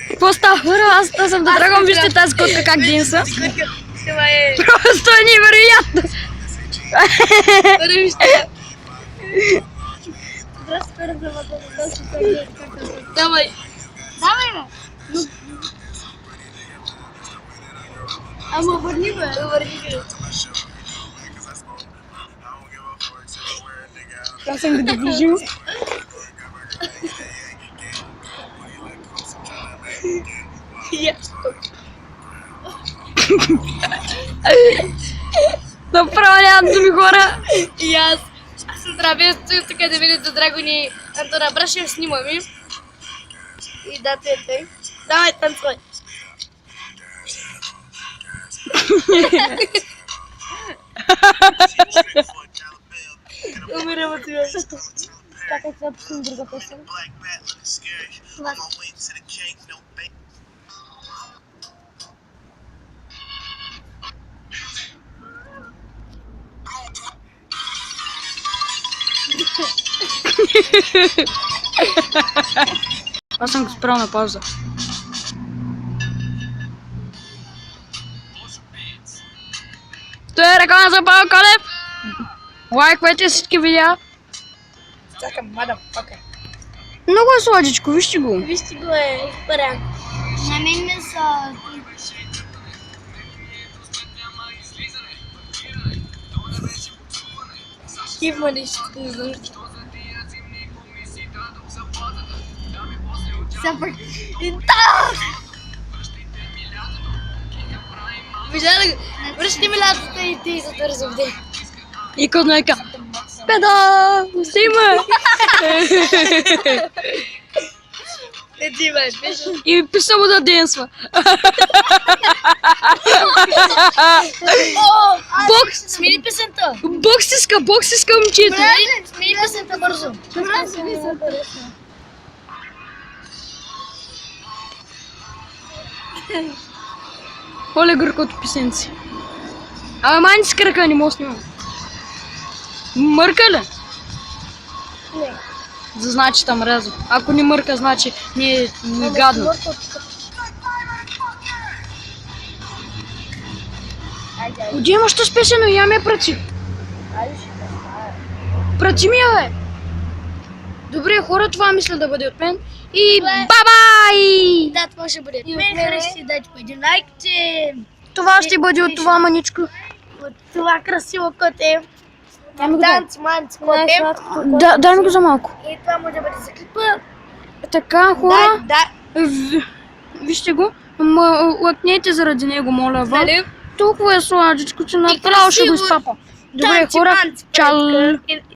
Какво става хора? Аз съм да драгам, вижте тази котка как денса. Просто е невероятно. Давай. Давай, бе. Ама върни, бе. Аз съм ги доближил. Направо нямам думи, хора. И аз. Здравейте, така да видите, драгони. Антона Брашев снимаме. И да, тъй. Давай, танцуй. Умирам от това. Чакай, сега пуснем друга песен. Аз съм го спрял на пауза. Той е реклама за Павел Колев. Лайквайте всички видеа. Чакам, мадам, окей. Много е сладичко, вижте го. Вижте го е паряк. На мен не са... Кив маниш, не знам. Сапър. Вижда ли го? Връщи ми лятата и ти за тързовде. И кой нека. Педа! Снима! Не ти бе, пише. И писа му да денсва. Бокс! Смени песента. Бокс иска момчето. Смени песента бързо. Оле гъркото писенци. Абе мани с кръка, не мога снимам. Мърка ли? Не. Да значи там резо. Ако не мърка, значи не е гадно. Где имаш то спесено? Я ме прати. Прати ми я, бе. Добре, хора, това мисля да бъде от мен. И бабай! Да, това ще бъде. И от мен харесите, дайте по един лайк, че Това ще бъде от това маничко. от това красиво коте. Дай ми го дай. Танц, манц, коте. Дай ми го за малко. И това може да бъде за клипа. Така, хора, Да, вижте го. Лъкнете заради него, моля ви. нали? Толкова е сладичко, че направо ще го красиво. изпапа. Добре, Танци, хора, манц, чао. петка.